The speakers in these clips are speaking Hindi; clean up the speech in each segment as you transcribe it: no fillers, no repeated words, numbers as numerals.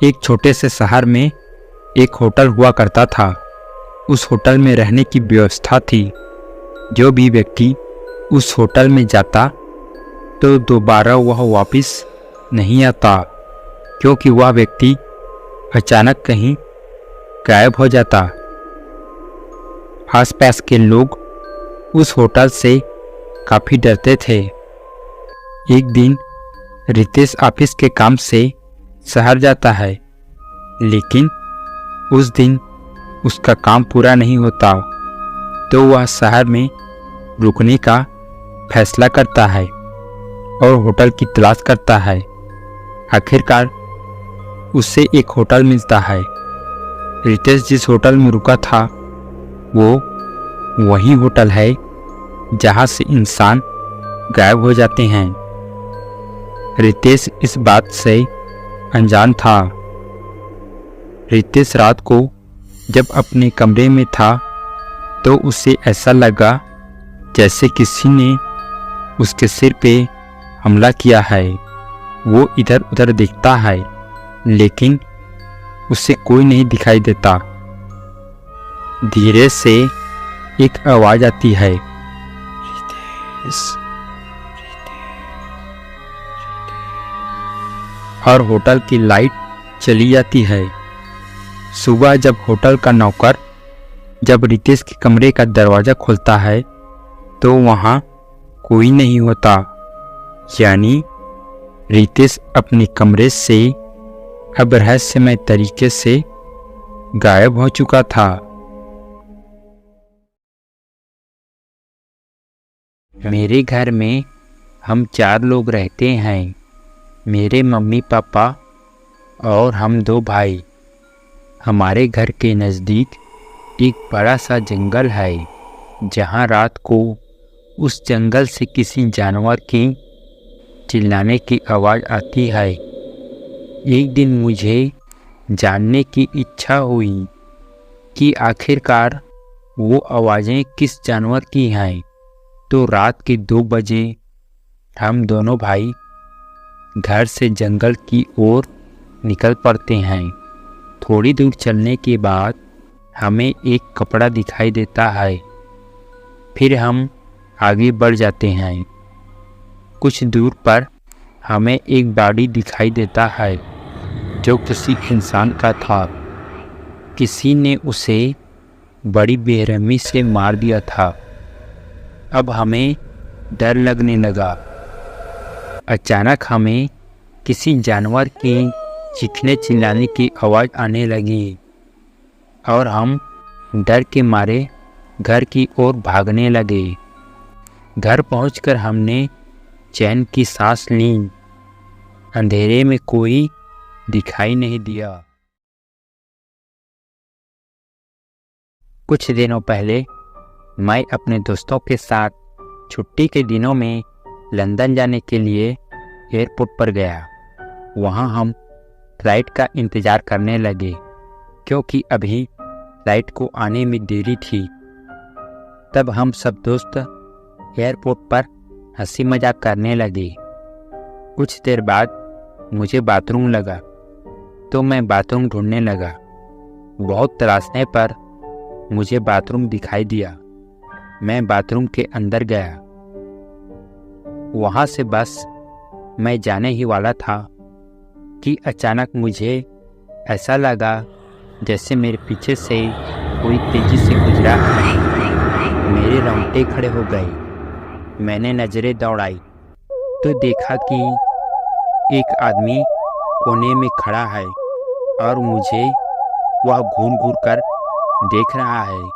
एक छोटे से शहर में एक होटल हुआ करता था। उस होटल में रहने की व्यवस्था थी। जो भी व्यक्ति उस होटल में जाता तो दोबारा वह वापस नहीं आता, क्योंकि वह व्यक्ति अचानक कहीं गायब हो जाता। आसपास के लोग उस होटल से काफ़ी डरते थे। एक दिन रितेश ऑफिस के काम से शहर जाता है, लेकिन उस दिन उसका काम पूरा नहीं होता, तो वह शहर में रुकने का फैसला करता है और होटल की तलाश करता है। आखिरकार उससे एक होटल मिलता है। रितेश जिस होटल में रुका था वो वही होटल है जहाँ से इंसान गायब हो जाते हैं। रितेश इस बात से अनजान था। रितेश रात को जब अपने कमरे में था तो उसे ऐसा लगा जैसे किसी ने उसके सिर पे हमला किया है। वो इधर उधर देखता है, लेकिन उसे कोई नहीं दिखाई देता। धीरे से एक आवाज़ आती है, रितेश, और होटल की लाइट चली जाती है। सुबह जब होटल का नौकर जब रितेश के कमरे का दरवाज़ा खोलता है तो वहाँ कोई नहीं होता, यानी रितेश अपने कमरे से अब रहस्यमय तरीके से गायब हो चुका था। मेरे घर में हम 4 लोग रहते हैं। मेरे मम्मी पापा और हम 2 भाई। हमारे घर के नज़दीक एक बड़ा सा जंगल है, जहाँ रात को उस जंगल से किसी जानवर की चिल्लाने की आवाज़ आती है। एक दिन मुझे जानने की इच्छा हुई कि आखिरकार वो आवाज़ें किस जानवर की हैं। तो रात के 2 बजे हम दोनों भाई घर से जंगल की ओर निकल पड़ते हैं। थोड़ी दूर चलने के बाद हमें एक कपड़ा दिखाई देता है। फिर हम आगे बढ़ जाते हैं। कुछ दूर पर हमें एक बॉडी दिखाई देता है जो किसी इंसान का था। किसी ने उसे बड़ी बेरहमी से मार दिया था। अब हमें डर लगने लगा। अचानक हमें किसी जानवर की चीखने चिल्लाने की आवाज़ आने लगी और हम डर के मारे घर की ओर भागने लगे। घर पहुंचकर हमने चैन की सांस ली। अंधेरे में कोई दिखाई नहीं दिया। कुछ दिनों पहले मैं अपने दोस्तों के साथ छुट्टी के दिनों में लंदन जाने के लिए एयरपोर्ट पर गया। वहाँ हम फ्लाइट का इंतज़ार करने लगे, क्योंकि अभी फ्लाइट को आने में देरी थी। तब हम सब दोस्त एयरपोर्ट पर हंसी मजाक करने लगे। कुछ देर बाद मुझे बाथरूम लगा, तो मैं बाथरूम ढूंढने लगा। बहुत तलाशने पर मुझे बाथरूम दिखाई दिया। मैं बाथरूम के अंदर गया। वहाँ से बस मैं जाने ही वाला था कि अचानक मुझे ऐसा लगा जैसे मेरे पीछे से कोई तेजी से गुजरा है। मेरे रोंगटे खड़े हो गए। मैंने नज़रें दौड़ाई तो देखा कि एक आदमी कोने में खड़ा है और मुझे वह घूर घूर कर देख रहा है।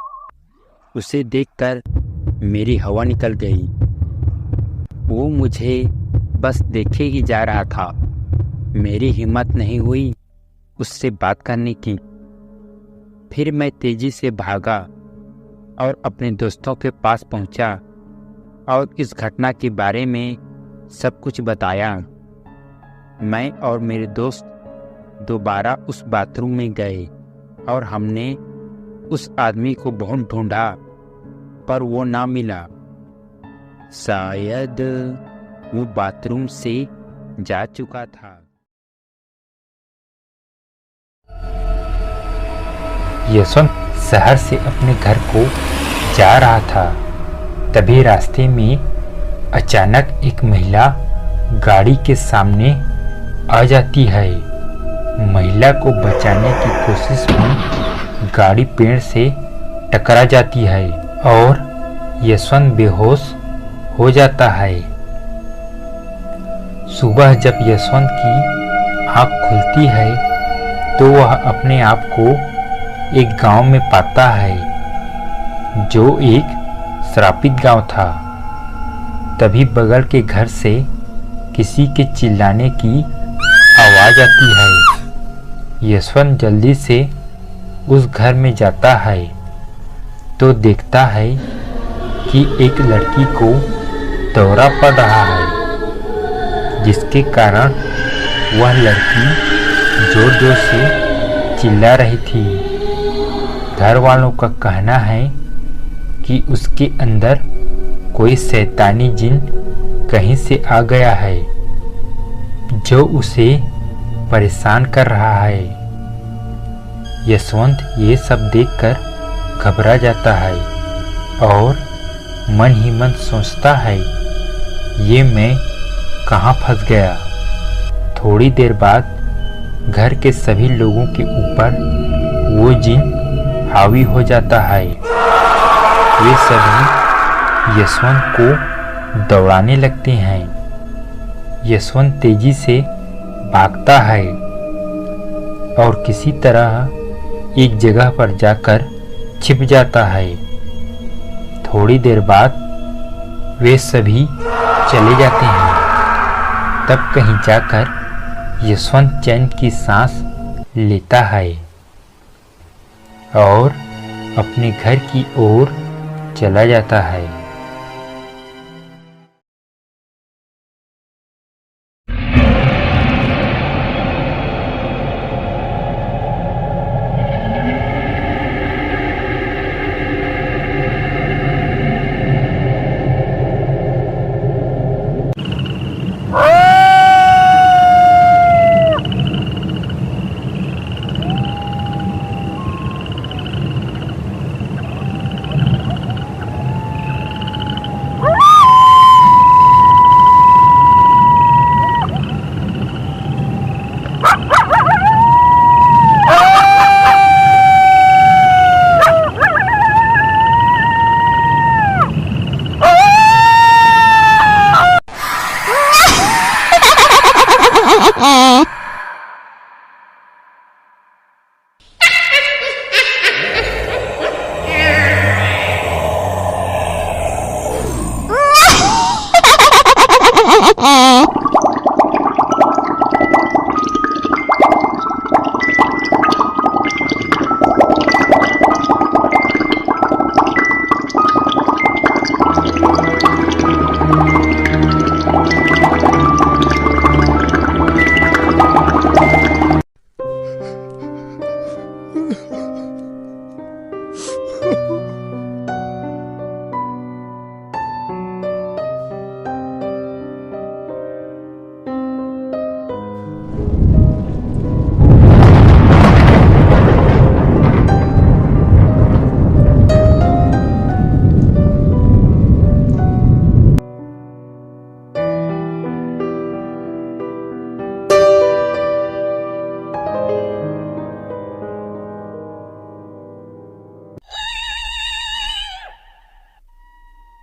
उसे देखकर मेरी हवा निकल गई। वो मुझे बस देखे ही जा रहा था। मेरी हिम्मत नहीं हुई उससे बात करने की। फिर मैं तेजी से भागा और अपने दोस्तों के पास पहुंचा और इस घटना के बारे में सब कुछ बताया। मैं और मेरे दोस्त दोबारा उस बाथरूम में गए और हमने उस आदमी को बहुत ढूंढा, पर वो ना मिला। शायद वो बाथरूम से जा चुका था। यशवंत शहर से अपने घर को जा रहा था। तभी रास्ते में अचानक एक महिला गाड़ी के सामने आ जाती है। महिला को बचाने की कोशिश में गाड़ी पेड़ से टकरा जाती है और यशवंत बेहोश हो जाता है। सुबह जब यशवंत की आँख खुलती है तो वह अपने आप को एक गांव में पाता है जो एक श्रापित गांव था। तभी बगल के घर से किसी के चिल्लाने की आवाज़ आती है। यशवंत जल्दी से उस घर में जाता है तो देखता है कि एक लड़की को दौरा पड़ रहा है, जिसके कारण वह लड़की जोर जोर से चिल्ला रही थी। घर वालों का कहना है कि उसके अंदर कोई शैतानी जिन कहीं से आ गया है जो उसे परेशान कर रहा है। यशवंत ये सब देखकर घबरा जाता है और मन ही मन सोचता है, ये मैं कहाँ फंस गया। थोड़ी देर बाद घर के सभी लोगों के ऊपर वो जिन हावी हो जाता है। वे सभी यशवंत को दौड़ाने लगते हैं। यशवंत तेजी से भागता है और किसी तरह एक जगह पर जाकर छिप जाता है। थोड़ी देर बाद वे सभी चले जाते हैं। तब कहीं जाकर यशवंत चैन की सांस लेता है और अपने घर की ओर चला जाता है।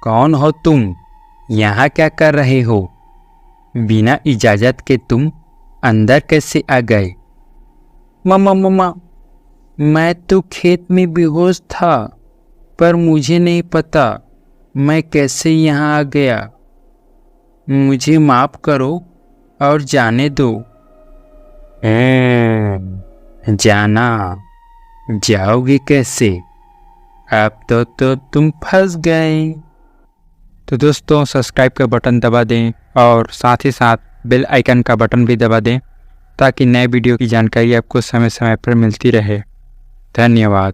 कौन हो तुम? यहाँ क्या कर रहे हो? बिना इजाज़त के तुम अंदर कैसे आ गए? मम्मा, मैं तो खेत में बेहोश था, पर मुझे नहीं पता मैं कैसे यहाँ आ गया। मुझे माफ़ करो और जाने दो। जाना? जाओगे कैसे? अब तो तुम फंस गए। तो दोस्तों, सब्सक्राइब का बटन दबा दें और साथ ही साथ बेल आइकन का बटन भी दबा दें ताकि नए वीडियो की जानकारी आपको समय समय पर मिलती रहे। धन्यवाद।